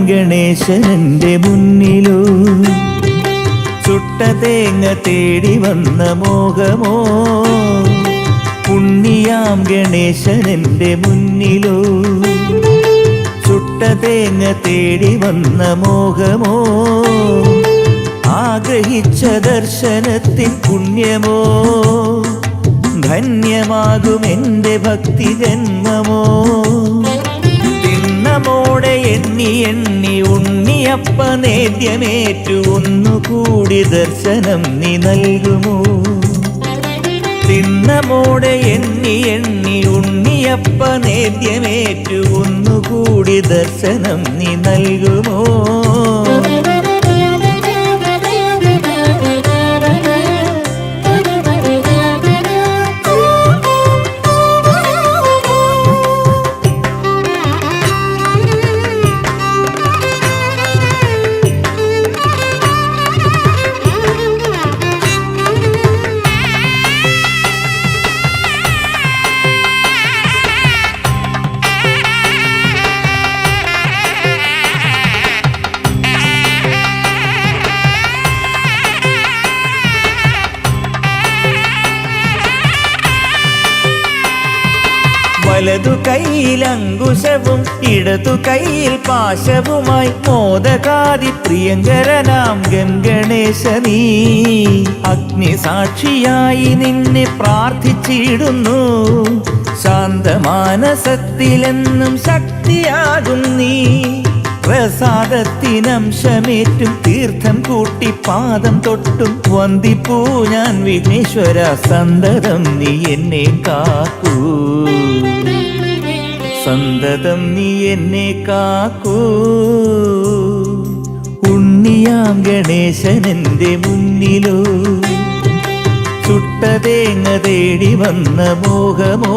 ഗണേശന്റെ മുന്നിലോ ചുട്ട തേങ്ങ തേടി വന്ന മോഹമോ ഉണ്ണിയാം ഗണേശന്റെ മുന്നിലോ ചുട്ട തേങ്ങ തേടി വന്ന മോഹമോ ആഗ്രഹിച്ച ദർശനത്തിൻ പുണ്യമോ ധന്യമാകും എൻ്റെ ഭക്തി ജന്മമോ തിന്നമോടെ എണ്ണി എണ്ണി ഉണ്ണിയപ്പ നേദ്യമേറ്റു ഒന്നുകൂടി ദർശനം നീ നൽകുമോ തിന്നമോടെ എണ്ണി എണ്ണി ഉണ്ണിയപ്പ നേദ്യമേറ്റു ഒന്നുകൂടി ദർശനം നീ നൽകുമോ വലതു കൈയിൽ അങ്കുശവും ഇടതു കൈയിൽ പാശവുമായി മോദകാദി പ്രിയങ്കരനാം ഗംഗണേശ നീ അഗ്നിസാക്ഷിയായി നിന്നെ പ്രാർത്ഥിച്ചിടുന്നു ശാന്തമാനസത്തിലെന്നും ശക്തിയാകും നീ പ്രസാദത്തിനംശമേറ്റും തീർത്ഥം കൂട്ടി പാദം തൊട്ടും വന്ദിപ്പൂ ഞാൻ വിഘ്നേശ്വര സന്തതം നീ എന്നെ കാക്കൂ സന്തതം നീ എന്നെ കാക്കൂ ഉണ്ണിയാം ഗണേശനെന്റെ മുന്നിലോ ചുട്ട തേങ്ങ തേടി വന്ന മോഹമോ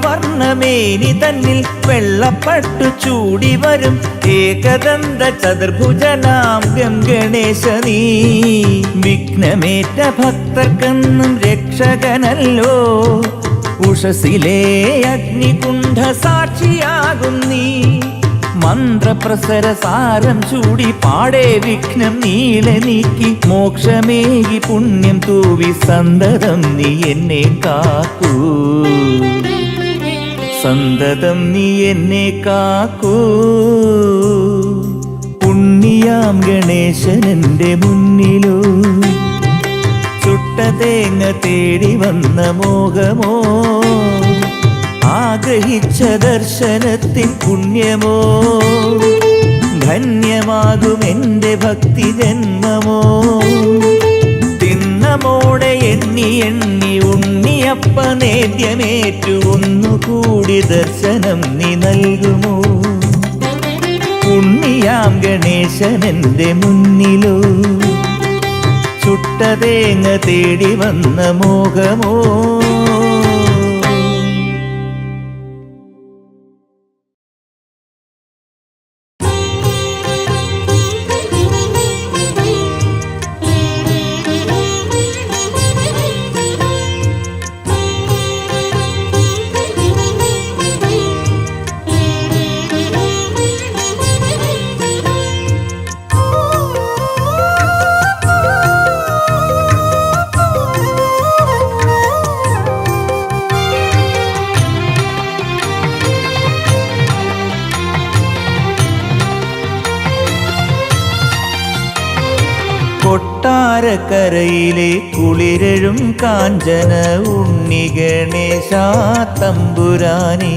വർണ്ണമേനി തന്നിൽ വെള്ളപ്പട്ടു ചൂടി വരും ഏകദന്ത ചതുർഭുജനാം ഗംഗണേശ നീ വിഘ്നമേറ്റ ഭക്തർക്കെന്നും രക്ഷകനല്ലോ ഉഷസിലെ അഗ്നികുണ്ഠ സാക്ഷിയാകും നീ മന്ത്രപ്രസര സാരം ചൂടി പാടേ വിഘ്നം നീളെ നീക്കി മോക്ഷമേകി പുണ്യം തൂവി സന്തതം നീ എന്നെ കാക്കൂ സന്തതം നീ എന്നെ കാക്കൂ ഉണ്ണിയാം ഗണേശനെന്റെ മുന്നിലോ ചുട്ട തേങ്ങ തേടി വന്ന മോഹമോ ആഗ്രഹിച്ച ദർശനത്തിൻ പുണ്യമോ ധന്യമാകും എൻ്റെ ഭക്തി ജന്മമോ തിന്നമോടെ എണ്ണി എണ്ണി ഉണ്ണിയപ്പ നേദ്യമേറ്റു ഒന്നുകൂടി ദർശനം നീ നൽകുമോ ഉണ്ണിയാം ഗണേശനെന്റെ മുന്നിലോ ചുട്ട തേങ്ങ തേടി വന്ന മോഹമോ കൊട്ടാരക്കരയിലെ കുളിരഴും കാഞ്ചന ഉണ്ണി ഗണേശ തമ്പുരാനെ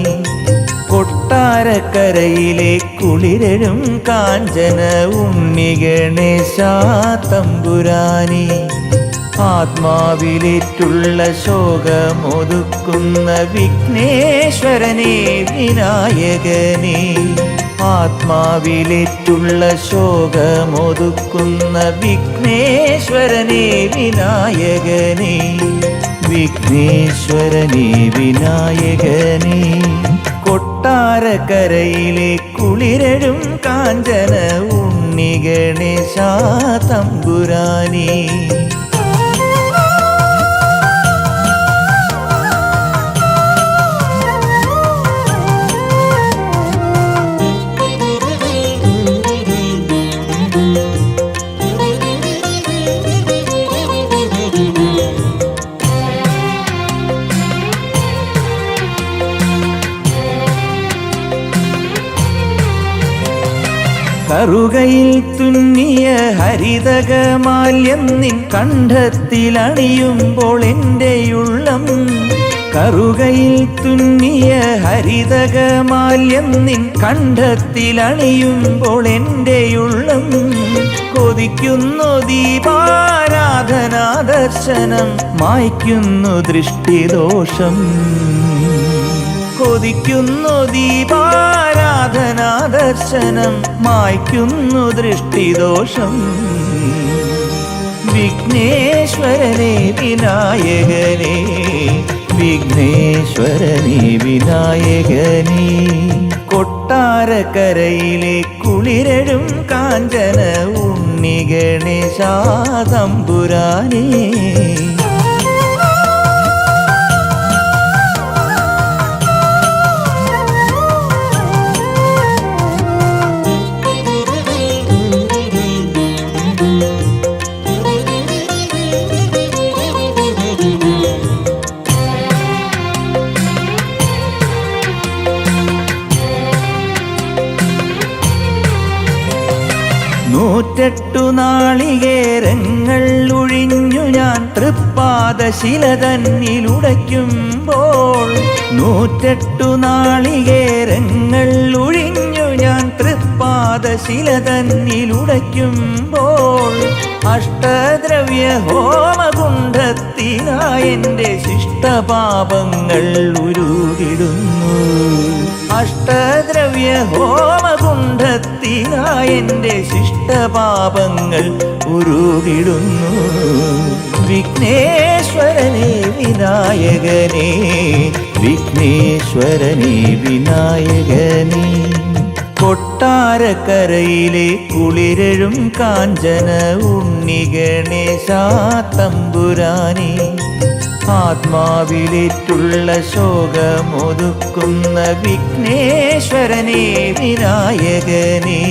കൊട്ടാരക്കരയിലെ കുളിരഴും കാഞ്ചന ഉണ്ണി ഗണേശ തമ്പുരാനേ, ആത്മാവിലേറ്റുള്ള ശോകമൊതുക്കുന്ന വിഘ്നേശ്വരനേ വിനായകനേ, ആത്മാവിലേറ്റുള്ള ശോകമൊതുക്കുന്ന വിഘ്നേശ്വരനേ വിനായകനേ, വിഘ്നേശ്വരനേ വിനായകനേ. കൊട്ടാരക്കരയിലെ കുളിരഴും കാഞ്ചന ഉണ്ണി ഗണേശ തമ്പുരാനേ. കറുകയിൽ തുന്നിയ ഹരിതകമാല്യം നിൻ കണ്ഠത്തിലണിയുമ്പോൾ എൻ്റെ ഉള്ളം, കറുകയിൽ തുന്നിയ ഹരിതകമാല്യം നിൻ കണ്ഠത്തിലണിയുമ്പോൾ എൻ്റെ ഉള്ളം, കൊതിക്കുന്നു ദീപാരാധനാ ദർശനം മായ്ക്കുന്നു ദൃഷ്ടിദോഷം, കൊതിക്കുന്നു ദീപാരാധനാ ദർശനം മായ്ക്കുന്നു ദൃഷ്ടിദോഷം. വിഘ്നേശ്വരനേ വിനായകനേ, വിഘ്നേശ്വരനേ വിനായകനേ. കൊട്ടാരക്കരയിലെ കുളിരഴും കാഞ്ചന ഉണ്ണി ഗണേശ തമ്പുരാനേ. നൂറ്റെട്ടു നാളികേരങ്ങൾ ഒഴിഞ്ഞു ഞാൻ തൃപ്പാദശില തന്നിലുടയ്ക്കുമ്പോൾ, നൂറ്റെട്ടു നാളികേരങ്ങൾ ഒഴിഞ്ഞു ഞാൻ തൃപ്പാദശില തന്നിലുടയ്ക്കുമ്പോൾ, അഷ്ടദ്രവ്യ ഹോമകുണ്ഡത്തിനായി എൻ്റെ ശിഷ്ടപാപങ്ങൾ ഉരുകിടുന്നു, അഷ്ടദ്രവ്യ ഹോമകുണ്ഡത്തിനായി എൻ്റെ ശിഷ്ടപാപങ്ങൾ ഉരുകിടുന്നു. വിഘ്നേശ്വരനേ വിനായകനേ, വിഘ്നേശ്വരനേ വിനായകനേ. കൊട്ടാരക്കരയിലെ കുളിരഴും കാഞ്ചന ഉണ്ണി ഗണേശ തമ്പുരാനേ, ആത്മാവിലേറ്റുള്ള ശോകമൊതുക്കുന്ന വിഘ്നേശ്വരനേ വിനായകനേ,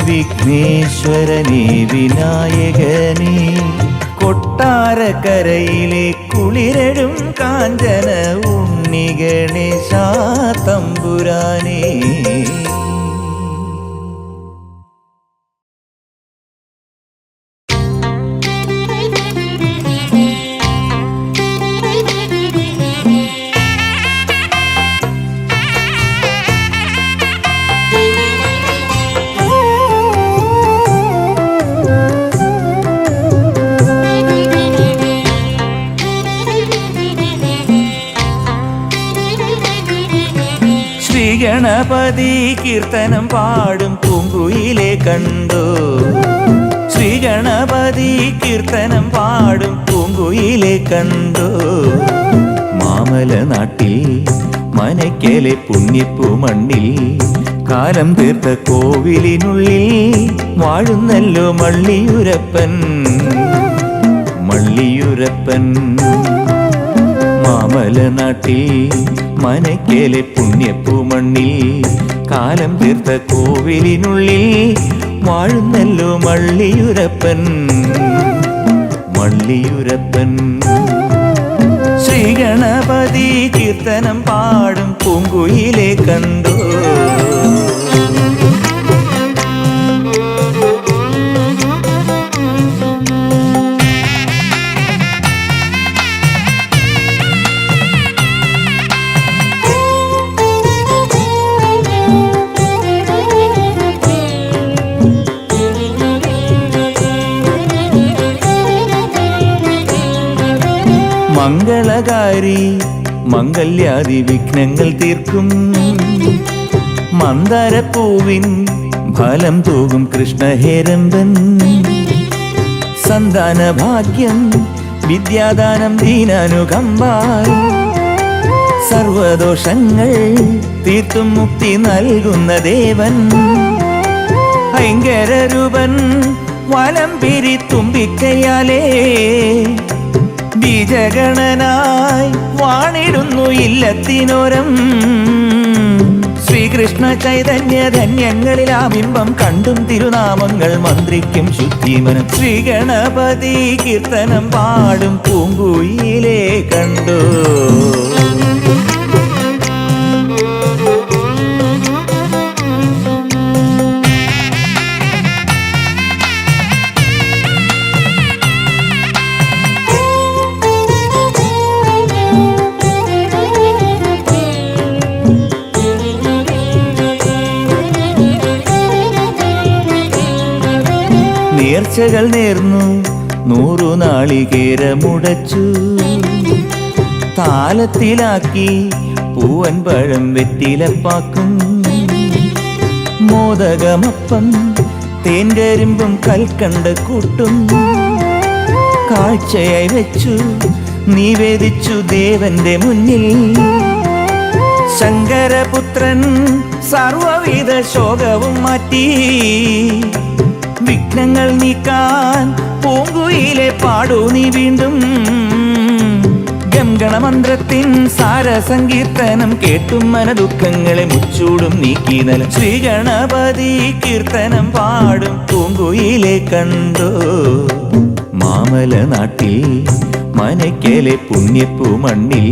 വിഘ്നേശ്വരനേ വിനായകനേ. കൊട്ടാരക്കരയിലെ കുളിരഴും കാഞ്ചന ഉണ്ണി ഗണേശ തമ്പുരാനേ. ഗണപതി കീർത്തനം പാടും പൂങ്കുയിലെ കണ്ടു, ശ്രീ ഗണപതി കീർത്തനം പാടും പൂങ്കുയിലെ കണ്ടു. മാമല നാട്ടിൽ മനക്കലെ പുണ്യപ്പൂ മണ്ണിൽ കാലം തീർത്ത കോവിലിനുള്ളിൽ വാഴുന്നല്ലോ മള്ളിയൂരപ്പൻ, മള്ളിയൂരപ്പൻ. മാമല നാട്ടിൽ മനക്കലെ പുണ്യപ്പൂ മണ്ണിൽ കാലം തീർത്ത കോവിലിനുള്ളിൽ വാഴുന്നല്ലോ മള്ളിയൂരപ്പൻ, മള്ളിയൂരപ്പൻ. ശ്രീ ഗണപതി കീർത്തനം പാടും പൂങ്കുയിലെ കണ്ടു. മംഗളകാരി മംഗല്യാദി വിഘ്നങ്ങൾ തീർക്കും മന്ദാരപ്പൂവിൻ ഫലം തൂകും കൃഷ്ണഹേരമ്പൻ സന്താന ഭാഗ്യം വിദ്യാദാനം ദീനാനുകമ്പായി സർവദോഷങ്ങൾ തീർത്തും മുക്തി നൽകുന്ന ദേവൻ ഭയങ്കരരൂപൻ വലം പിരി തുമ്പിക്കയാലേ ബീജഗണനായി വാണിടുന്നു ഇല്ലത്തിനോരം ശ്രീകൃഷ്ണ ചൈതന്യ ധന്യങ്ങളിൽ ആ ബിംബം കണ്ടും തിരുനാമങ്ങൾ മന്ത്രിക്കും ശുദ്ധിമനം ശ്രീഗണപതി കീർത്തനം പാടും പൂങ്കുയിലേ കണ്ടു നേർച്ചകൾ നേർന്നു 100 നാളികേരമുടച്ചു താലത്തിലാക്കി പൂവൻ പഴം വെറ്റിലപ്പാക്കും മോദകമപ്പം തേൻകരിമ്പും കൽക്കണ്ട കൂട്ടും കാഴ്ചയായി വെച്ചു നിവേദിച്ചു ദേവന്റെ മുന്നിൽ ശങ്കരപുത്രൻ സർവവിധ ശോകവും മാറ്റി വിഘ്നങ്ങൾ നീക്കാൻ പൂങ്കുയിലെ പാടൂ നീ വീണ്ടും ഗംഗണമന്ത്രത്തിൻ സാരസങ്കീർത്തനം കേട്ടും മനദുഃഖങ്ങളെ മുച്ചൂടും നീക്കി നലം ശ്രീഗണപതി കീർത്തനം പാടും പൂങ്കുയിലെ കണ്ടോ മാമല നാട്ടിൽ മനയ്ക്കലെ പുണ്യപ്പൂ മണ്ണിൽ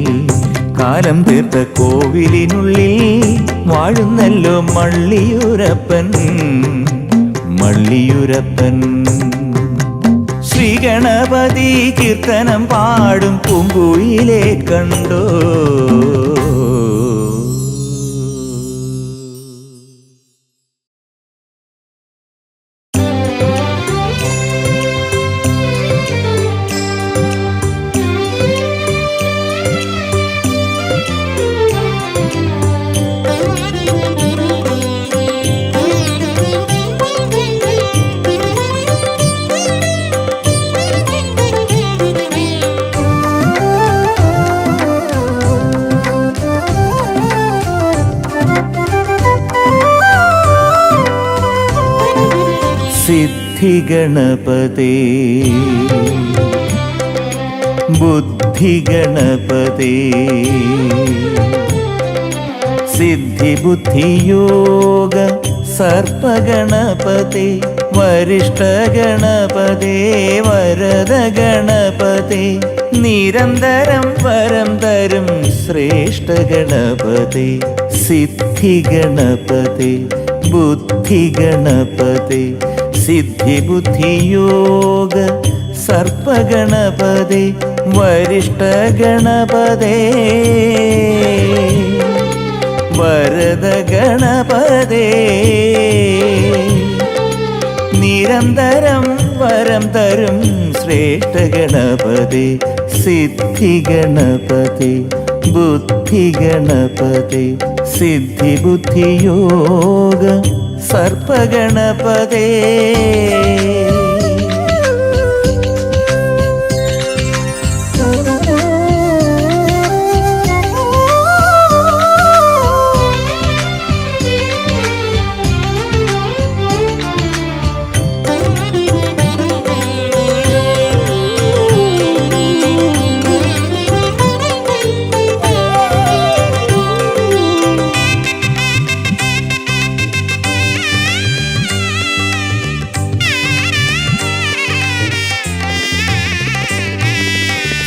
കാലം തീർത്ത കോവിലിനുള്ളിൽ വാഴുന്നല്ലോ മള്ളിയൂരപ്പൻ മള്ളിയൂരപ്പൻ ശ്രീഗണപതി കീർത്തനം പാടും പൂങ്കുയിലേ കണ്ടോ സിദ്ധിഗണപതേ ബുദ്ധിഗണപതേ സിദ്ധിബുദ്ധിയോഗ സർപ്പഗണപതേ വരിഷ്ഠഗണപതേ വരദഗണപതേ നിരന്തരം വരം തരും ശ്രേഷ്ഠഗണപതേ സിദ്ധിഗണപതേ ബുദ്ധിഗണപതേ സിദ്ധിബുദ്ധിയോഗ സർപ്പഗണപതേ വരിഷ്ഠഗണപതേ വരദഗണപതേ നിരന്തരം വരം തരും ശ്രേഷ്ഠഗണപതേ സിദ്ധിഗണപതേ ബുദ്ധിഗണപതേ സിദ്ധിബുദ്ധിയോഗ സർപ്പഗണപതേ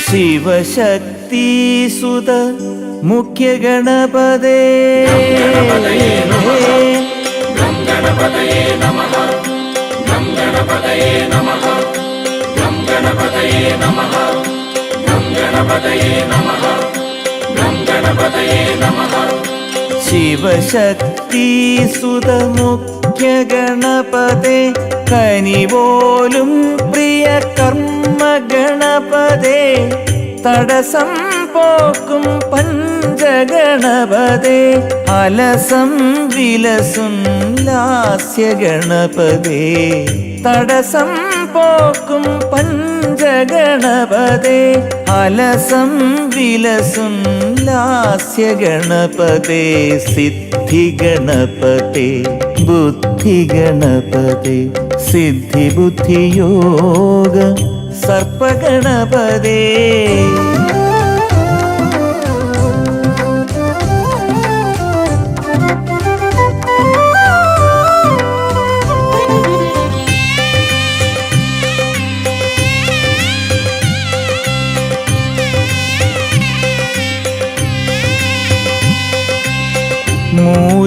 ശിവശക്തി സുത മുഖ്യ ഗണപതേ ശിവശക്തി സുത മുഖ്യ ഗണപതേ കനിപോലും പ്രിയ കർമ്മ ഗണപതേ തടസം പോക്കും പഞ്ചഗണപതേ അലസം വിലസും ലാസ്യഗണപതേ തടസം പോക്കും പഞ്ചഗണപതേ അലസം വിലസും ലാസ്യഗണപതേ സിദ്ധിഗണപതേ ബുദ്ധിഗണപതേ സിദ്ധിബുദ്ധിയോഗ സർപ്പഗണപതേ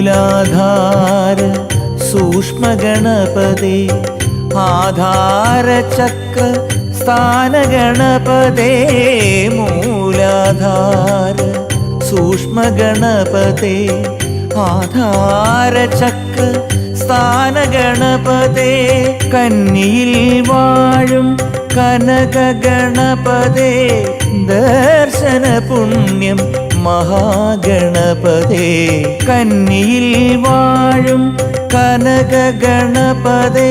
മൂലാധാര സൂക്ഷ്മഗണപതേ ആധാരചക്ര സ്ഥാനഗണപതേ മൂലാധാര സൂക്ഷ്മഗണപതേ ആധാരചക്ര സ്ഥാനഗണപതേ കന്നിയിൽ വാഴും കനകഗണപതേ ദർശന പുണ്യം മഹാഗണപതേ കന്നിയിൽ വാഴും കനകഗണപതേ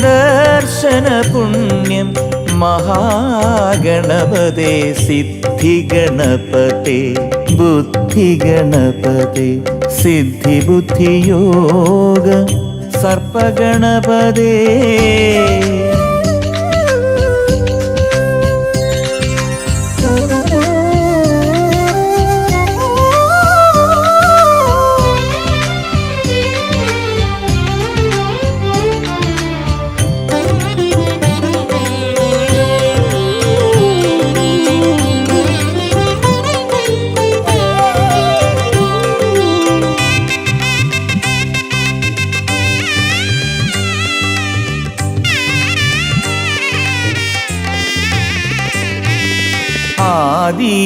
ദർശന പുണ്യം മഹാഗണപതേ സിദ്ധിഗണപതേ ബുദ്ധിഗണപതേ സിദ്ധിബുദ്ധിയോഗ സർപ്പഗണപതേ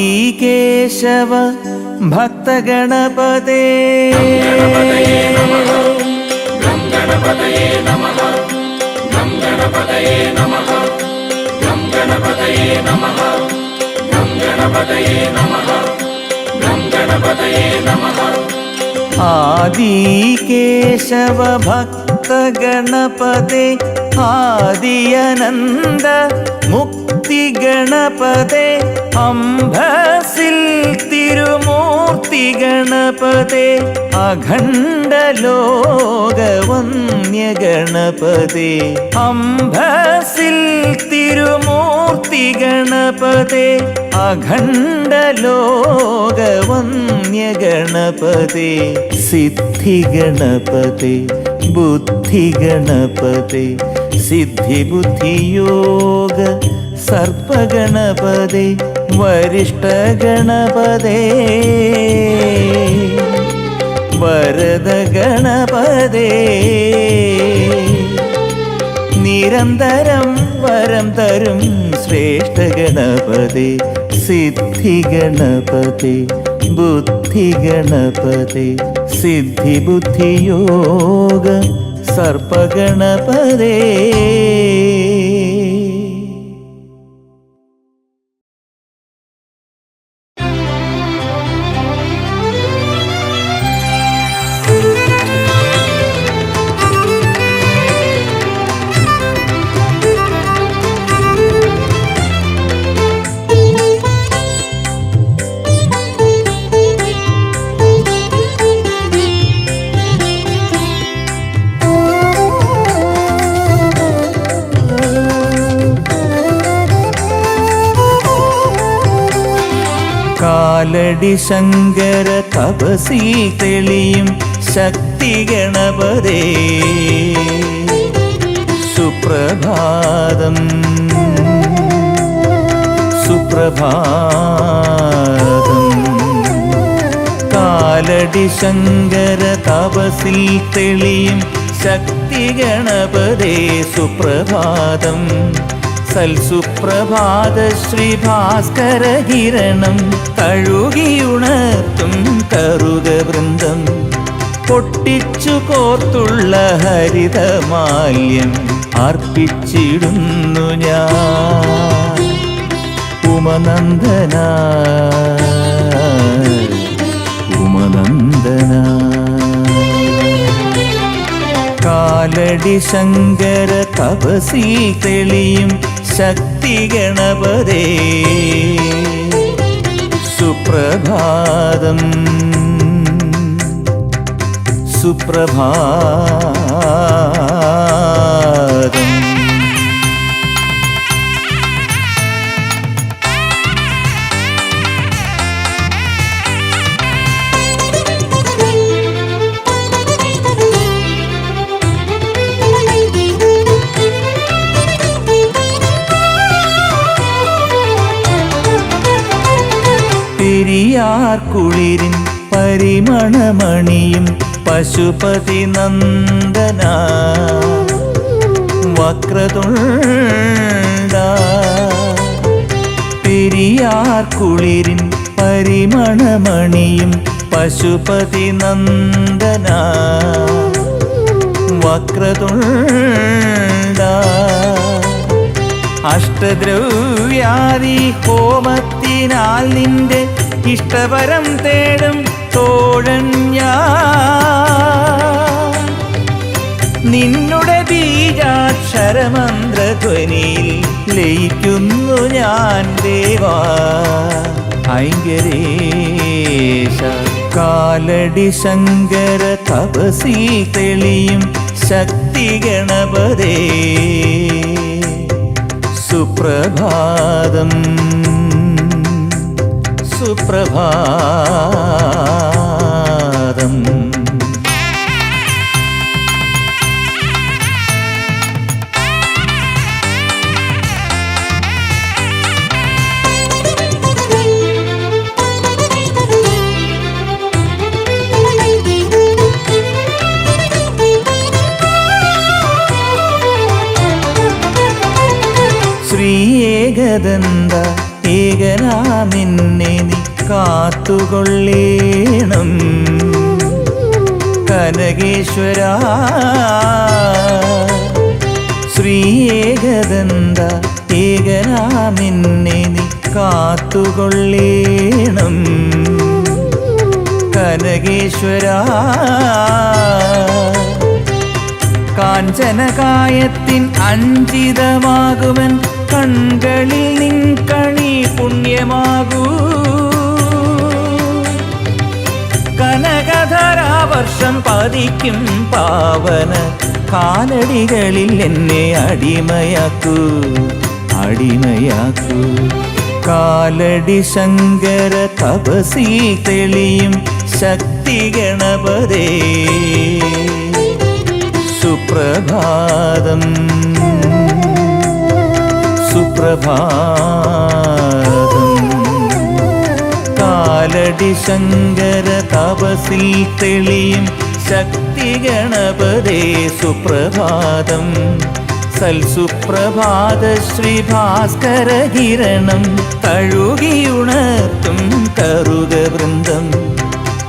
ആദികേശവ ഭക്തഗണപതേ ആദികേശവ ഭക്തഗണപതേ ആദിയനന്ദ മുക്തിഗണപതേ അംബസിൽ തിരുമൂർത്തി ഗണപതേ അഖണ്ഡലോകവന്യ ഗണപതേ അംബസിൽ തിരുമൂർത്തി ഗണപതേ അഖണ്ഡലോകവന്യ ഗണപതേ സിദ്ധിഗണപതേ ബുദ്ധിഗണപതേ സിദ്ധിബുദ്ധിയോഗ സർപ്പഗണപതേ വരിഷ്ഠഗണപതേ വരദഗണപതേ നിരന്തരം വരം തരും ശ്രേഷ്ഠഗണപതേ സിദ്ധിഗണപതേ ബുദ്ധിഗണപതേ സിദ്ധിബുദ്ധിയോഗ സർപ്പഗണപതേ കാലടി ശങ്കര തപസി തെളിയും ശക്തി ഗണപതേ സുപ്രഭാതം സുപ്രഭാതം കാലടി ശങ്കര തപസിൽ തെളിയും ശക്തി ഗണപതേ സുപ്രഭാതം സൽസുപ്രഭാത ശ്രീഭാസ്കര കിരണം തഴുകിയുണർത്തും കറുകവൃന്ദം പൊട്ടിച്ചു കോർത്തുള്ള ഹരിതമാല്യം അർപ്പിച്ചിടുന്നു ഞാൻ ഉമനന്ദന ഉമനന്ദന കാലടി ശങ്കര തപസി തെളിയും ശക്തി ഗണപതേ സുപ്രഭാതം സുപ്രഭാതം പെരിയാർ കുളിരിൻ പരിമണമണിയും പശുപതി നന്ദന വക്രതുണ്ട പെരിയാർ കുളിരിൻ പരിമണമണിയും പശുപതി നന്ദന വക്രതുണ്ട അഷ്ടദ്രവ്യാദി ഹോമത്തിനാൽ നിന്റെ ഇഷ്ടവരം തേടും തോഴൻ ഞാൻ നിന്നുടെ ബീജാക്ഷരമന്ത്രധ്വനിയിൽ ലയിക്കുന്നു ഞാൻ ദേവാ ഐങ്കരേശ കാലടി ശങ്കര തപസി തെളിയും ശക്തി ഗണപതേ സുപ്രഭാതം സുപ്രഭാതം ശ്രീ ഏകദന്ത ഏകനാമിന്നെ നീ കാത്തുകൊള്ളേണം കനകേശ്വര ശ്രീ ഏകദന്ത ഏകനാമിന്നെ നീ കാത്തുകൊള്ളേണം കനകേശ്വര കാഞ്ചനകായത്തിൻ അഞ്ചിതമാകുവൻ കൺകളിൽ നിൻ കണി പുണ്യമാകൂ കനകധരാവർഷം പതിക്കും പാവന കാലടികളിൽ എന്നെ അടിമയാക്കൂ അടിമയാക്കൂ കാലടി ശങ്കര തപസി തെളിയും ശക്തി ഗണപതേ സുപ്രഭാതം സുപ്രഭാതം കാലടി ശങ്കര തപസിൽ തെളിയും ശക്തി ഗണപതേ സുപ്രഭാതം സൽസുപ്രഭാത ശ്രീഭാസ്കര കിരണം തഴുകിയുണർത്തും കറുകവൃന്ദം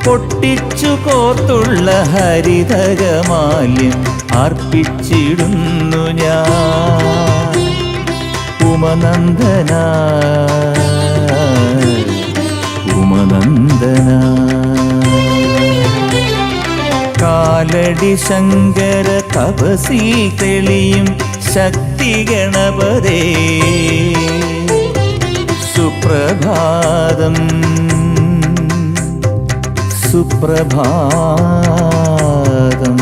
പൊട്ടിച്ചു കോർത്തുള്ള ഹരിതകമാല്യം അർപ്പിച്ചിടുന്നു ഞാൻ ഉമനന്ദന ഉമനന്ദന കാലടി ശങ്കര തപസി തെളിയും ശക്തി ഗണപതേ സുപ്രഭാതം സുപ്രഭാതം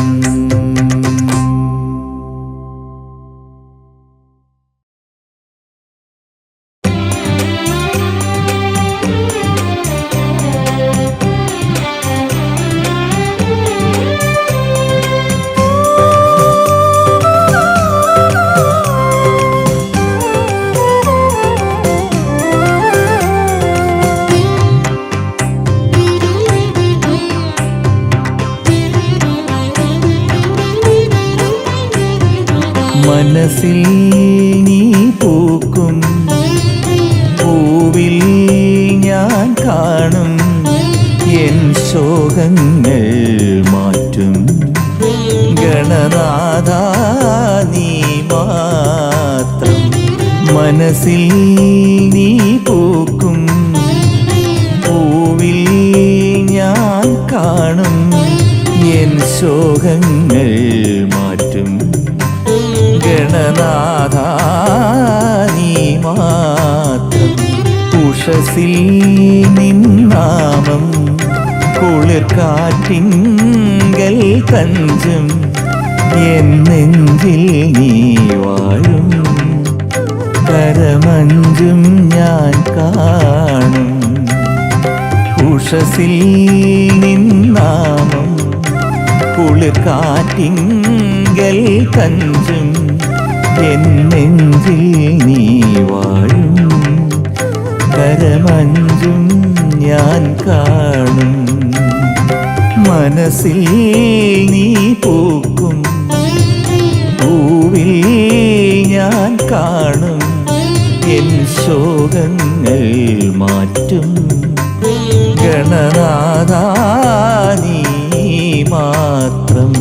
മനസ്സിൽ നീ പൂക്കും പൂവിൽ ഞാൻ കാണും എൻ ശോകങ്ങൾ മാറ്റും ഗണനാഥ നീ മാത്രം മനസ്സിൽ നീ പൂക്കും പൂവിൽ ഞാൻ കാണും എൻ ശോകങ്ങൾ മാറ്റും ഗണനാഥ നീ മാത്രം. ഉഷസിൽ നിന്നാമം കുളിർ കാറ്റിങ്കൽ തഞ്ചും എൻ നെഞ്ചിൽ നീ വാഴും കരമഞ്ചും ഞാൻ കാണും. ഉഷസിൽ നിന്നാമം കുളിർ കാറ്റിങ്കൽ തഞ്ചും എൻ നെഞ്ചിൽ നീ വാഴും കരമഞ്ചും ഞാൻ കാണും. മനസ്സിൽ നീ പൂക്കും പൂവിൽ ഞാൻ കാണും എൻ ശോകങ്ങൾ മാറ്റും ഗണനാഥ നീ മാത്രം.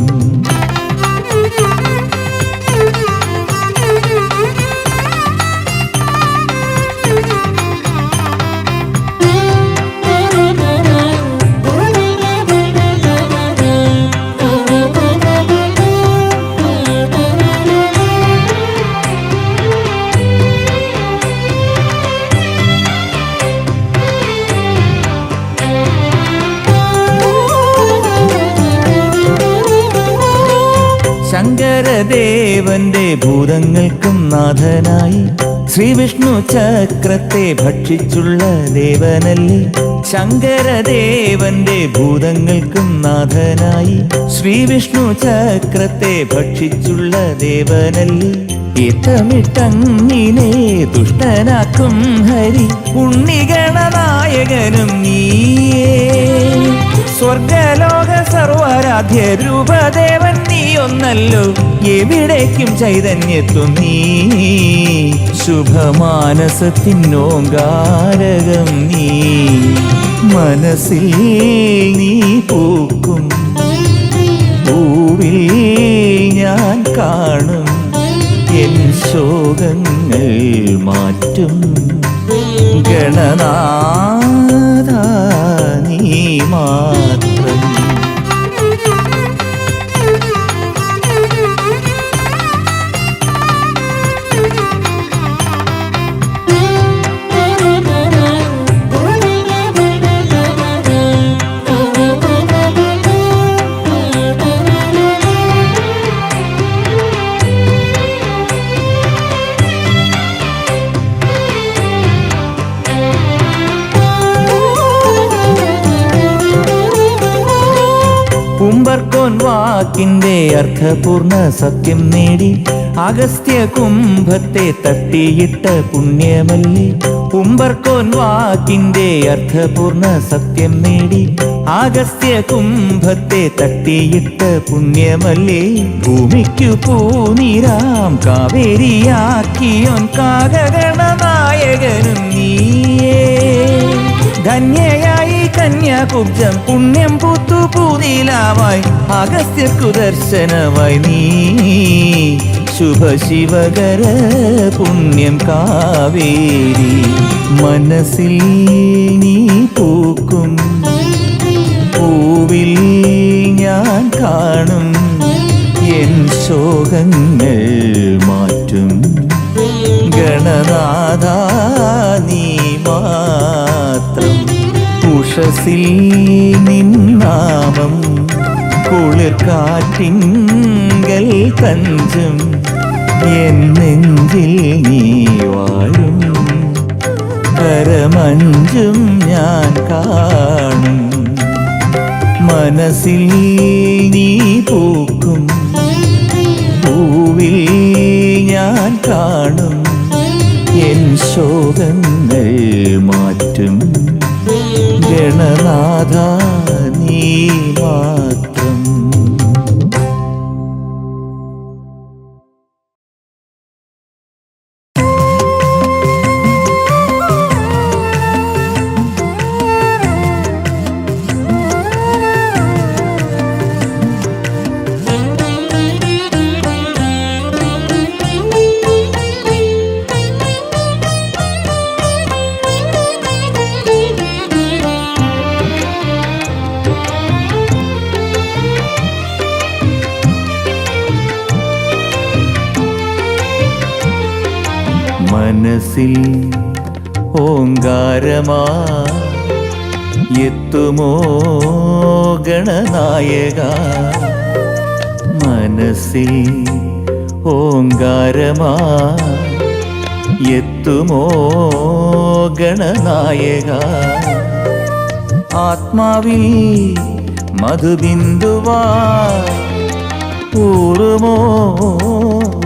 ശങ്കരദേവന്റെ ഭൂതങ്ങൾക്കും നാഥനായി ശ്രീവിഷ്ണു ചക്രത്തെ ഭക്ഷിച്ചുള്ള ദേവനല്ലേ. ശങ്കരദേവന്റെ ഭൂതങ്ങൾക്കും നാഥനായി ശ്രീവിഷ്ണു ചക്രത്തെ ഭക്ഷിച്ചുള്ള ദേവനല്ലേ. ഇത്തമിട്ടങ്ങിനെ ദുഷ്ടനാക്കും ഹരി ഉണ്ണിഗണനായകനും നീയേ. സ്വർഗലോക സർവാരാധ്യ രൂപദേവൻ നീ ഒന്നല്ലോ എവിടേക്കും ചൈതന്യത്വം നീ. ശുഭമാനസത്തിനോങ്കാരകം നീ. മനസ്സിൽ നീ പൂക്കും പൂവിൽ ഞാൻ കാണും എൻ ശോകങ്ങൾ മാറ്റും ഗണനാഥ നീ മാത്രം. കുംഭർക്കോൻ വാക്കിന്റെ അർത്ഥപൂർണ സത്യം നേടി അഗസ്ത്യ കുംഭത്തെ തട്ടിയിട്ട പുണ്യമല്ലേ. കുംഭർക്കോൻ വാക്കിന്റെ അർത്ഥപൂർണ സത്യം നേടി അഗസ്ത്യ കുംഭത്തെ തട്ടിയിട്ട പുണ്യമല്ലേ. ഭൂമിക്കു പൂനിരാം കാവേരിയാക്കിയോൻ കാകഗണനായകനും നീയേ. ധന്യയായി കന്യാകുബ്ജം പുണ്യം പൂത്തു പൂനിലാവായി അഗസ്ത്യർക്കു ദർശനമായി നീ. ശുഭശിവകര പുണ്യം കാവേരി. മനസ്സിൽ നീ പൂക്കും പൂവിൽ ഞാൻ കാണും എൻ ശോകങ്ങൾ മാറ്റും ഗണനാഥ നീ മാത്രം. ഉഷസിൽ നിന്നാമം കുളിർ കാറ്റിങ്കൽ തഞ്ചും എൻ നെഞ്ചിൽ നീ വാഴും കരമഞ്ചും ഞാൻ കാണും. മനസ്സിൽ നീ പൂക്കും പൂവിൽ ഞാൻ കാണും എൻ ശോകങ്ങൾ മാറ്റും ഗണനാഥ നീ മാത്രം. മനസ്സിൽ ഓങ്കാരമാ എത്തുമോ ഗണനായക മനസ്സിൽ ഓങ്കാരമാ എത്തുമോ ഗണനായക ആത്മാവിൽ മധുബിന്ദുവാ ഊറുമോ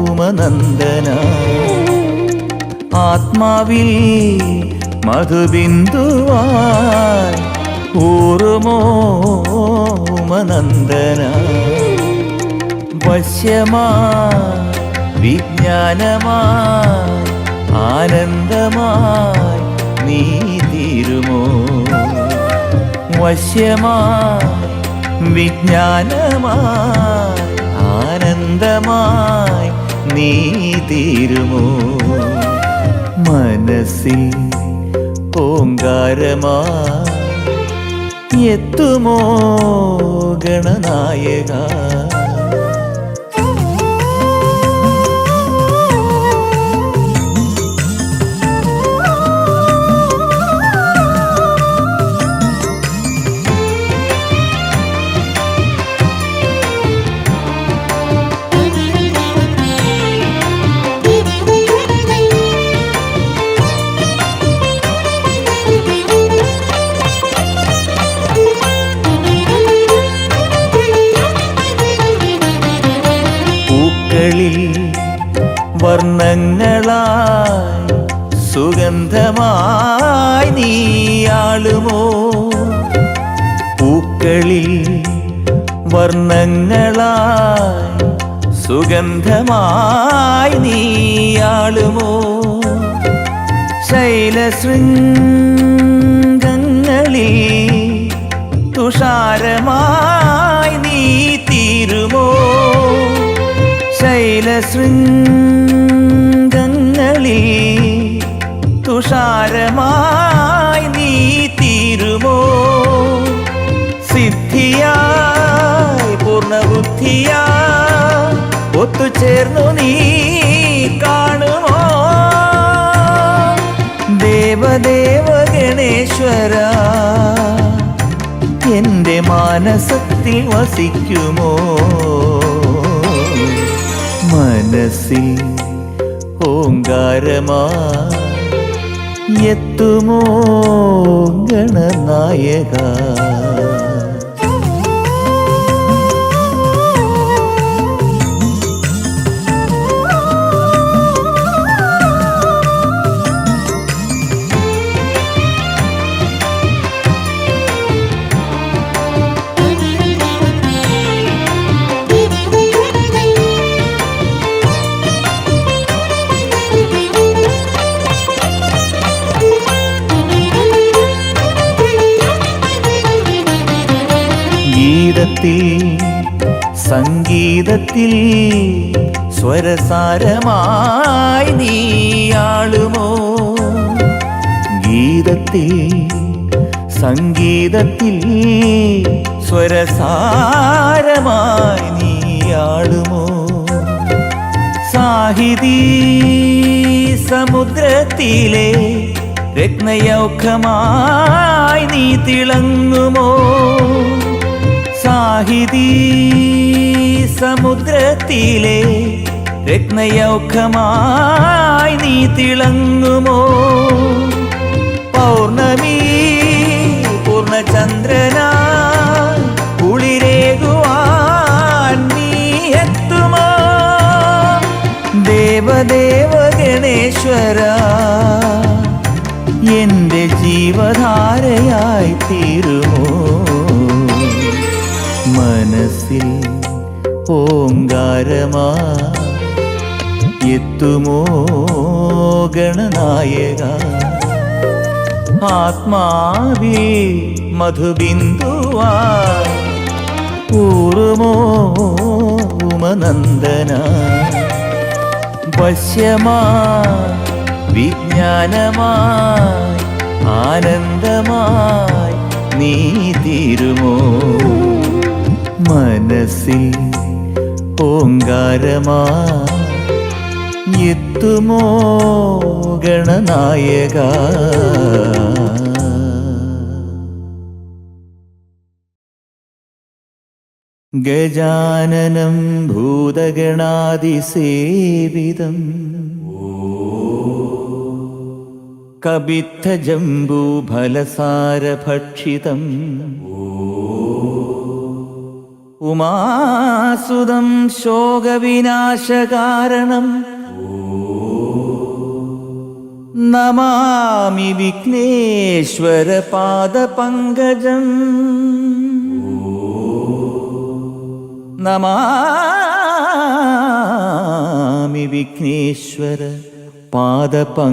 ഉമനന്ദന ആത്മാവിൽ മധുബിന്ദുവായി ഊറുമോ ഉമനന്ദന വശ്യമായി വിജ്ഞാനമായി ആനന്ദമായി നീ തീരുമോ വശ്യമായി വിജ്ഞാനമായി ആനന്ദമായി നീ തീരുമോ മനസ്സിൽ ഓങ്കാരമായി എത്തുമോ ഗണനായക വർണ്ണങ്ങളായി സുഗന്ധമായി നീയാളുമോ പൂക്കളിൽ വർണ്ണങ്ങളായി സുഗന്ധമായി നീയാളുമോ ശൈലശൃംഗങ്ങളിൽ തുഷാരമായി നീ തീരുമോ ശൈലശൃംഗങ്ങളിൽ തുഷാരമായി നീ തീരുമോ സിദ്ധിയായി പൂർണ്ണബുദ്ധിയായി ഒത്തുചേർന്നു നീ കാണുമോ ദേവദേവ ഗണേശ്വര എൻ്റെ മാനസത്തിൽ വസിക്കുമോ മനസ്സിൽ ഓങ്കാരമായി എത്തുമോ ഗണനായക സംഗീതത്തിൽ സ്വരസാരമായി നീയാളുമോ ഗീതത്തിൽ സംഗീതത്തിൽ സ്വരസാരമായി നീയാളുമോ സാഹിതി സമുദ്രത്തിലെ രത്നയൗഖമായി നീ തിളങ്ങുമോ സാഹിതി സമുദ്രത്തിലെ രത്നയൗഖമായി നീ തിളങ്ങുമോ പൗർണമി പൂർണ്ണചന്ദ്രനാ കുളിരേകുവാൻ നീ എത്തുമോ ദേവദേവ ഗണേശ്വര എൻ്റെ ജീവധാരയായി തീരുമോ മനസ്സിൽ ഓങ്കാരമായി എത്തുമോ ഗണനായക ആത്മാവിൽ മധുബിന്ദുവായി ഊറുമോ ഉമനന്ദന വശ്യമായി വിജ്ഞാനമായി ആനന്ദമായി നീ തീരുമോ മനസ്സിൽ ഓങ്കാരമായി എത്തുമോ എത്തുമോ ഗണനായക. ഗജാനനം ഭൂതഗണാതിസേവിതം കബിത്തജംബൂഫലസാരഭക്ഷിതം ഉമാസുതം ശോകവിനാശകാരണം നമാമി വിഘ്നേശ്വര പാദപങ്കജം. നമാമി വിഘ്നേശ്വര പാദപങ്കജം.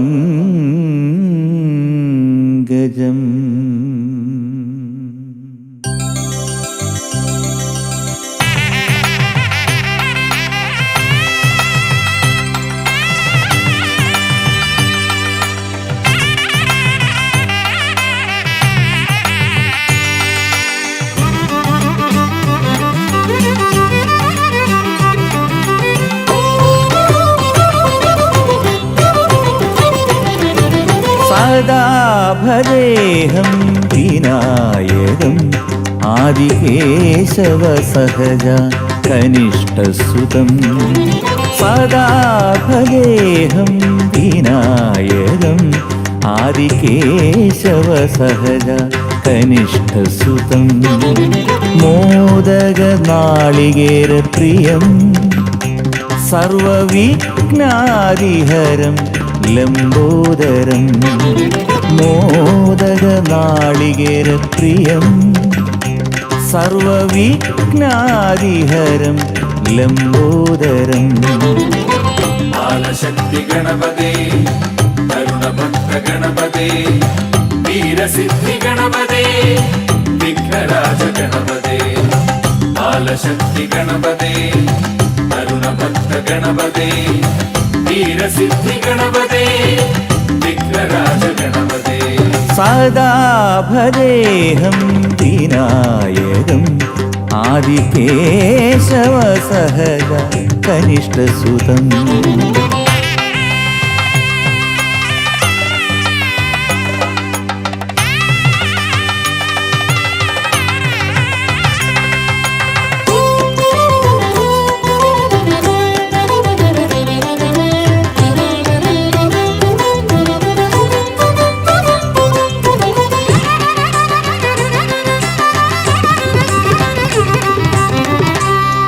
സദാ ഭജേഹം വിനായകം ആദികേശവ സഹജ കനിഷ്ഠസുതം. സദാ ഭജേഹം വിനായകം ആദികേശവ സഹജ കനിഷ്ഠസുതം. മോദക നാളികേരപ്രിയം സർവവിഘ്നാദിഹരം ലംബോദരം. മോദക നാളികേരപ്രിയം സർവവിഘ്നാദിഹരം ലംബോദരം. ബാലശക്തി ഗണപതേ തരുണഭക്ത ഗണപതേ വീരസിദ്ധി ഗണപതേ വിഘ്നരാജ ഗണപതേ. ബാലശക്തി ഗണപതേ തരുണഭക്ത ഗണപതേ വീരസിദ്ധി ഗണപതേ വിഘ്നരാജ ഗണപതേ. സദാ ഭജേഹം വിനായകം ആദികേശവ സഹജ കനിഷ്ഠസുതം.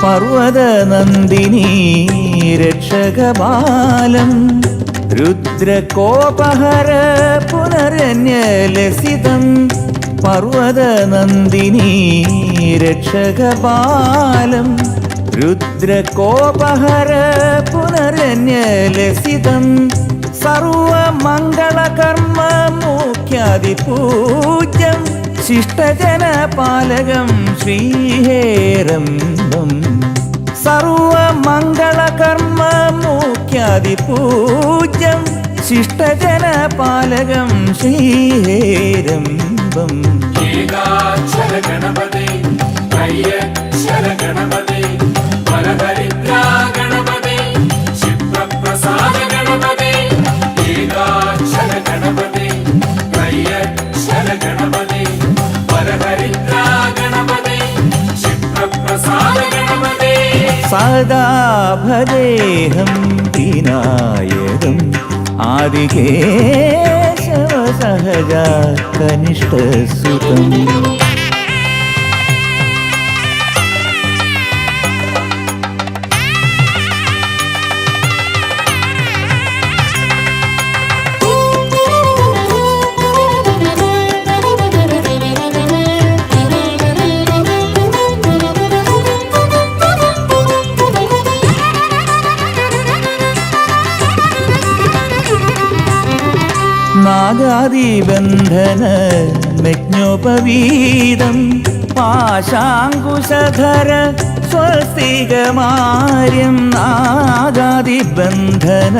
പർവതനന്ദിനി രക്ഷകബാലം രുദ്രകോപഹര പുനരന്യലസിതം. പർവതനന്ദിനി രക്ഷകബാലം രുദ്രകോപഹര പുനരന്യലസിതം. സർവമംഗളകർമ്മ മുഖ്യാദിപൂജ്യം ശിഷ്ടജനപാലകം ശ്രീഹേരംബം. സർവമംഗളകർമ്മ മുഖ്യാദിപൂജ്യം ശിഷ്ടജനപാലകം ശ്രീഹേരംബം. ഏകാക്ഷര ഗണപതേ ത്രയക്ഷര ഗണപതേ വരദരിദ്രാ ഗണപതേ ക്ഷിപ്രപ്രസാദ ഗണപതേ. ഏകാക്ഷര ഗണപതേ ത്രയക്ഷര ഗണപതേ വരദരിദ്രാ ഗണപതേ ക്ഷിപ്രപ്രസാദ ഗണപതേ. സദാ ഭജേഹം വിനായകം ആദികേശവ സഹജ കനിഷ്ഠസുതം. നാഗാദിബന്ധന മെജ്ഞോപവീതം പാശാങ്കുശധര സ്വസ്തികമാര്യം. നാഗാദിബന്ധന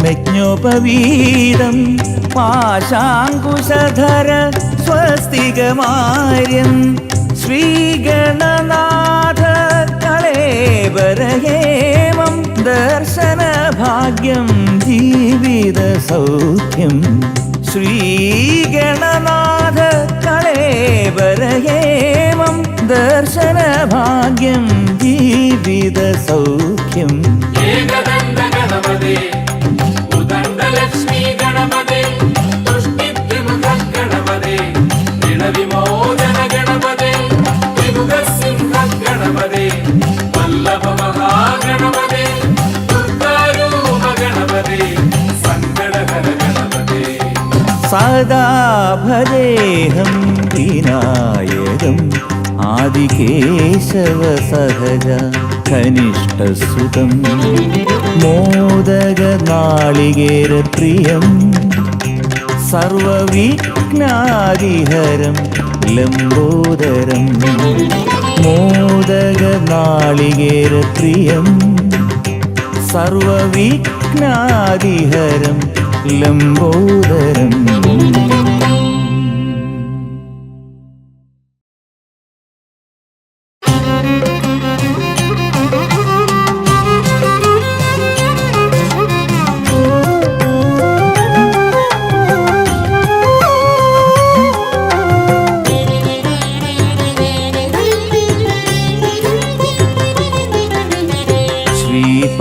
മെജ്ഞോപവീതം പാശാങ്കുശധര സ്വസ്തികമാര്യം. ശ്രീഗണനാഥ കളേബരഹേമം ദർശനഭാഗ്യം ജീവിത സൗഖ്യം ശ്രീഗണനാഥ കളേബരഹേമം ദർശനഭാഗ്യം ജീവിത സൗഖ്യം ഏകദന്ത ഗണപതി ഉദണ്ഡലക്ഷ്മി ഗണപതി തുഷ്ടിത്രിമുഖ ഗണപതി ഋണവിമോചന ഗണപതി ത്രിമുഖസിംഹ ഗണപതി വല്ലഭ മഹാഗണപതി ദുർഗാരൂപ ഗണപതി സങ്കടഹര ഗണപതി സദാ ഭജേഹം വിനായകം ആദികേശവ സഹജ കനിഷ്ഠസുതം മോദക നാളികേരപ്രിയം സർവവിഘ്നാദിഹരം ലംബോദരം മോദക നാളികേരപ്രിയം സർവവിഘ്നാദിഹരം ലംബോദരം.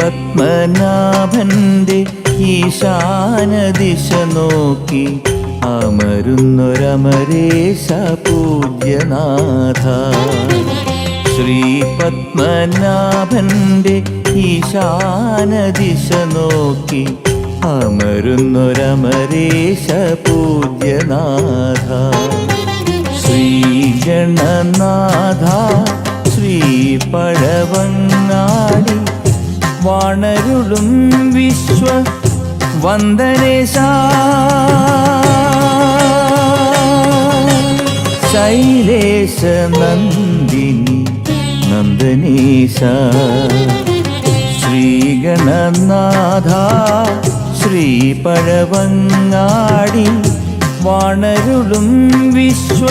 പത്മനാഭന്റെ ഈശാനദിശ നോക്കി അമരുന്നൊരമരേശ പൂജ്യനാഥ. ശ്രീ പത്മനാഭന്റെ ഈശാനദിശ നോക്കി അമരുന്നൊരമരേശ പൂജ്യനാഥ. ശ്രീഗണനാഥ ശ്രീ പഴവങ്ങാടി വാണരുളും വിശ്വ വന്ദനേശ. ശൈലേശ നന്ദിനി നന്ദനേശ. ശ്രീഗണനാഥ ശ്രീ പഴവങ്ങാടി വാണരുളും വിശ്വ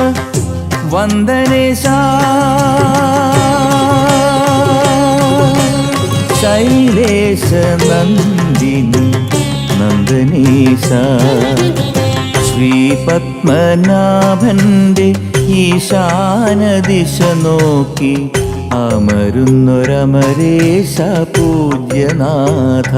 വന്ദനേശ. ശൈലേശ നന്ദിനി നന്ദനീശ. ശ്രീ പത്മനാഭന്റെ ഈശാനദിശ നോക്കി അമരുന്നൊരമരേശ പൂജ്യനാഥ.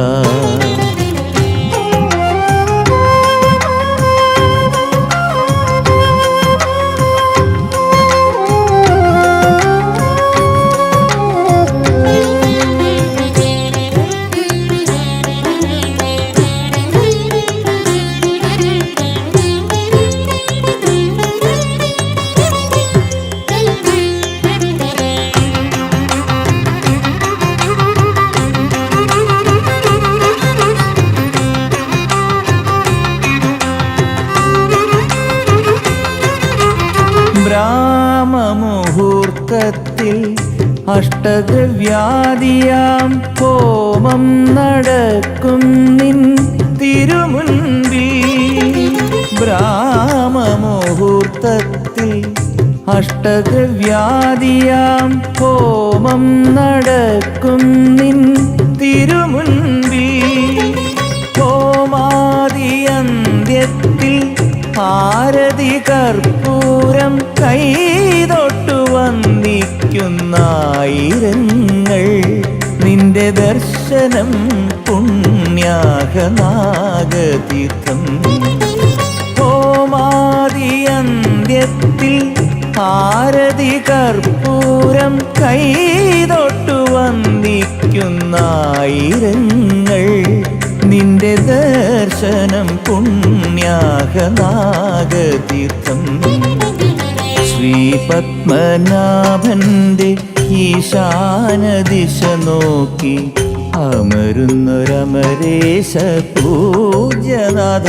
ബ്രാഹ്മമുഹൂർത്തത്തിൽ അഷ്ടദ്രവ്യാദിയാം ഹോമം നടക്കും നിൻ തിരുമുൻപിൽ. ബ്രാഹ്മമുഹൂർത്തത്തിൽ അഷ്ടദ്രവ്യാദിയാം ഹോമം നടക്കും നിൻ തിരുമുൻപിൽ. ഹോമാദിയന്ത്യത്തിൽ ആരതി കർപ്പൂരം കൈതൊട്ടു വന്ദിക്കുന്നായിരങ്ങൾ നിന്റെ ദർശനം പുണ്യാഹനാഗതീർത്ഥം. ഹോമാദിയന്ത്യത്തിൽ ആരതി കർപ്പൂരം കൈതൊട്ടു വന്ദിക്കുന്നായിരങ്ങൾ നിന്റെ ദർശനം പുണ്യാഹനാഗതീർത്ഥം. ശ്രീ പത്മനാഭന്റെ ഈശാനദിശ നോക്കി അമരുന്നൊരമരേശ പൂജ്യനാഥ.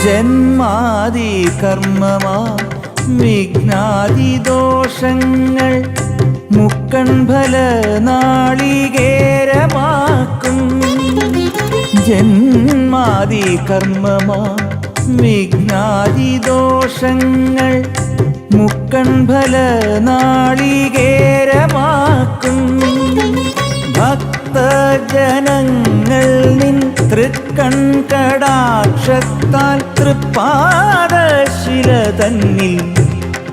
ജന്മാദി കർമ്മമാ വിഘ്നാദി ദോഷങ്ങൾ മുക്കൺഫല നാളികേരമാക്കും. ജന്മാദി കർമ്മമാ വിഘ്നാദി ദോഷങ്ങൾ മുക്കൺഫല നാളികേരമാക്കും. ഭക്തജനങ്ങൾ നിൻ തൃക്കൺ കടാക്ഷത്താൽ തൃപ്പാദശില തന്നിൽ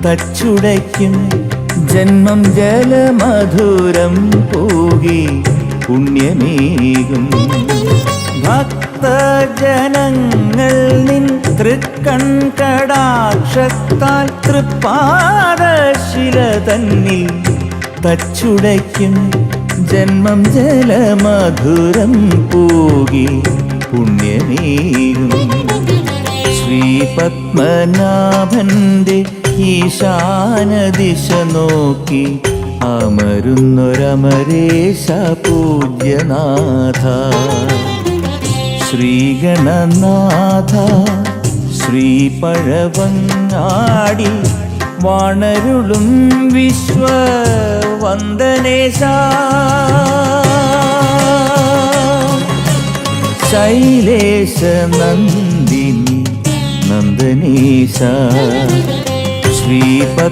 തച്ചുടയ്ക്കും. ജന്മം ജലമധുരം പോകി പുണ്യമേകും. ഭക്തജനങ്ങൾ നിൻ തൃക്കൺ കടാക്ഷത്താൽ തൃപ്പാദശില തന്നിൽ തച്ചുടയ്ക്കും. ജന്മം ജലമധുരം പോകി പുണ്യമേകും. ശ്രീപത്മനാഭന്റെ ഈശാനദിശ നോക്കി അമരുന്നൊരമരേശ പൂജ്യനാഥ. ശ്രീഗണനാഥ ശ്രീപഴവങ്ങാടി വാണരുളും വിശ്വവന്ദനേശ. ശൈലേശ നന്ദിനി നന്ദനേശ. ശ്രീപത്മനാഭന്റെ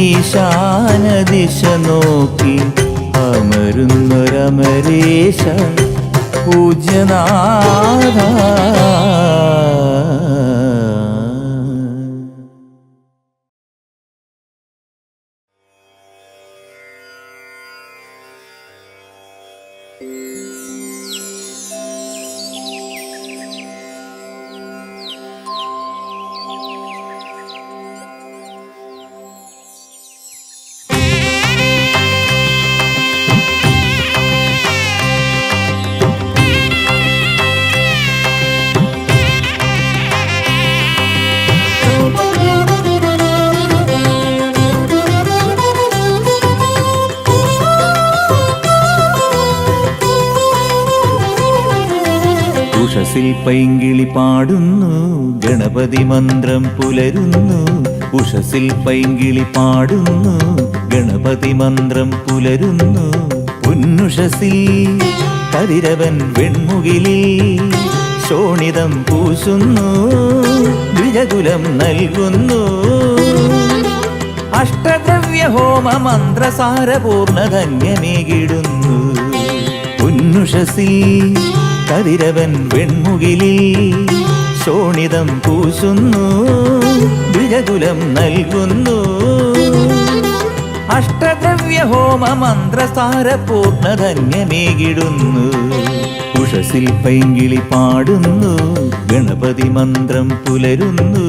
ഈശാനദിശ നോക്കി അമരുന്നൊരമരേശ പൂജ്യനാഥ. ഉഷസിൽ പൈങ്കിളി പാടുന്നു ഗണപതി മന്ത്രം പുലരുന്നു. ഉഷസിൽ പൈങ്കിളി പാടുന്നു ഗണപതി മന്ത്രം പുലരുന്നു. പൊന്നുഷസിൽ കതിരവൻ വെൺമുകിലിൽ ശോണിതം പൂശുന്നു. ദ്വിജകുലം നൽകുന്നു. അഷ്ടദ്രവ്യഹോമ മന്ത്രസാരപൂർണധന്യമേകിടുന്നു. പൊന്നുഷസിൽ കതിരവൻ വെൺമുകിലിൽ ശോണിതം പൂശുന്നു. ദ്വിജകുലം നൽകുന്നു. അഷ്ടദ്രവ്യഹോമ മന്ത്രസാരപൂർണധന്യമേകിടുന്നു. ഉഷസിൽ പൈങ്കിളി പാടുന്നു ഗണപതി മന്ത്രം പുലരുന്നു.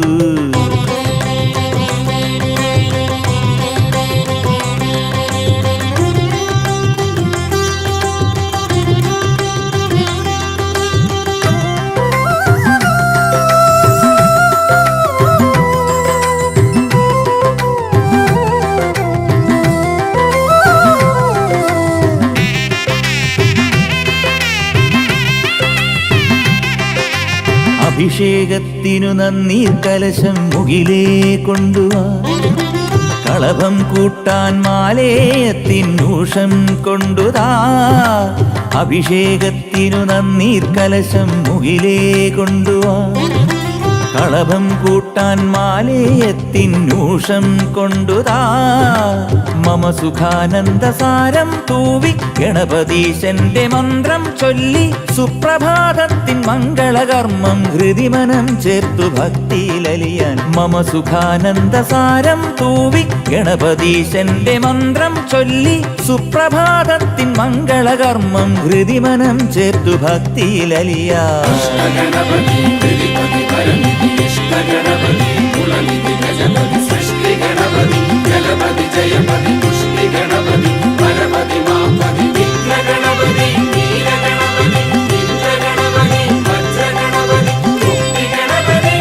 അഭിഷേകത്തിനു നന്നീർ കലശം മുകിലേ കൊണ്ടുവാ. കളഭം കൂട്ടാൻ മാലേയത്തിനൂഷം കൊണ്ടുതാ. അഭിഷേകത്തിനു നന്നീർ കലശം മുകിലേ കൊണ്ടുവാ. കളഭം കൂട്ടാൻ മാലേയത്തിനൂഷം കൊണ്ടുതാ. മമ സുഖാനന്ദസാരം തൂവി ഗണപതീശന്റെ മന്ത്രം ചൊല്ലി സുപ്രഭാതത്തിൻ മംഗളകർമ്മം ഹൃദിമനം ചേർത്തു ഭക്തിയിലലിയാൻ. മമ സുഖാനന്ദസാരം തൂവി ഗണപതീശന്റെ മന്ത്രം ചൊല്ലി സുപ്രഭാതത്തിൻ മംഗളകർമ്മം ഹൃദിമനം ചേർത്തു ഭക്തിയിലലിയാൻ. ഗണപതി കുളനിധി ഗജപതി സൃഷ്ടി ഗണപതി ജലപതി ജയപതി പുഷ്ടി ഗണപതി പരപതി മാപതി വിഘ്ന ഗണപതി നീല ഗണപതി ഇന്ദ്ര ഗണപതി വജ്ര ഗണപതി മുക്തി ഗണപതി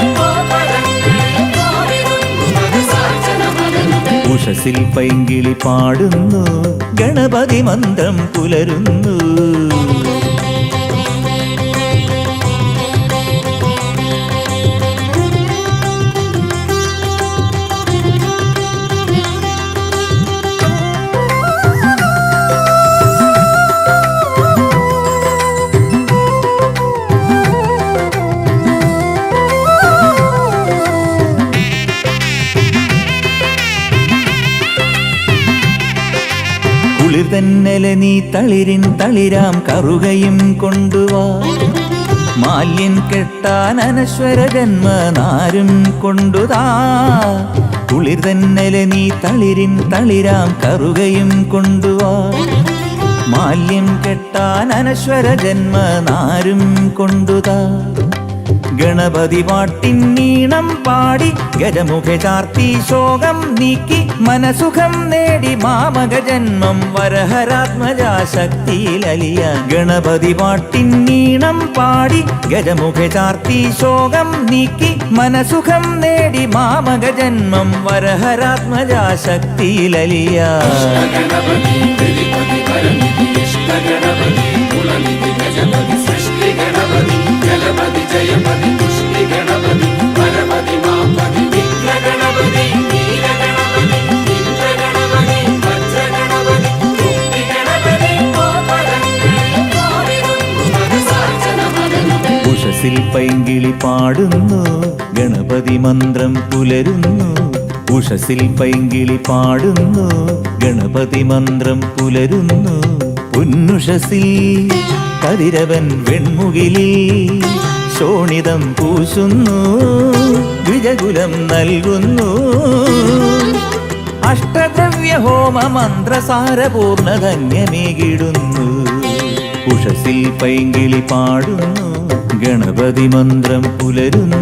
ഉഷസിൽ പൈങ്കിളി പാടുന്നു ഗണപതി മന്ത്രം പുലരുന്നു. തന്നല നീ തളിരിൻ തളിരാം കറുകയും കൊണ്ടുവാ മാല്യൻ കെട്ടാൻ അനശ്വര ജന്മനാരും കൊണ്ടുതാ കുളിർ തന്നല നീ തളിരിൻ തളിരാം കറുകയും കൊണ്ടുവാ മാല്യം കെട്ടാൻ അനശ്വര ജന്മനാരും കൊണ്ടുതാ ഗണപതി പാട്ടിൻ നീണം പാടി ഗജമുഖ ചാർത്തി ശോകം നീക്കി മനസുഖം നേടി മാമക ജന്മം വരഹരാത്മജാശക്തിയിലലിയ ഗണപതി പാട്ടിൻ നീണം പാടി ഗജമുഖ ചാർത്തി ശോകം നീക്കി മനസുഖം നേടി മാമക ജന്മം വരഹരാത്മജാശക്തിയിലലിയ ഗണപതി ഗണപതി പരമിതി ഇഷ്ട ഗണപതി കുലനിധി ഗജപതി സൃഷ്ടി ഗണപതി ജലപതി ജയപതി പുഷ്ടി ഗണപതി പരപതി മാപതി വിഘ്ന ഗണപതി നീല ഗണപതി ഇന്ദ്ര ഗണപതി വജ്ര ഗണപതി മുക്തി ഗണപതി ഉഷസിൽ പൈങ്കിളി പാടുന്നു ഗണപതി മന്ത്രം പുലരുന്നു ഉഷസിൽ പൈങ്കിളി പാടുന്നു ഗണപതി മന്ത്രം പുലരുന്നു പൊന്നുഷസിൽ കതിരവൻ വെൺമുകിലിൽ ശോണിതം പൂശുന്നു വിജകുലം നൽകുന്നു അഷ്ടദ്രവ്യ ഹോമ മന്ത്രസാരപൂർണധന്യമേകിടുന്നു ഉഷസിൽ പൈങ്കിളി പാടുന്നു ഗണപതി മന്ത്രം പുലരുന്നു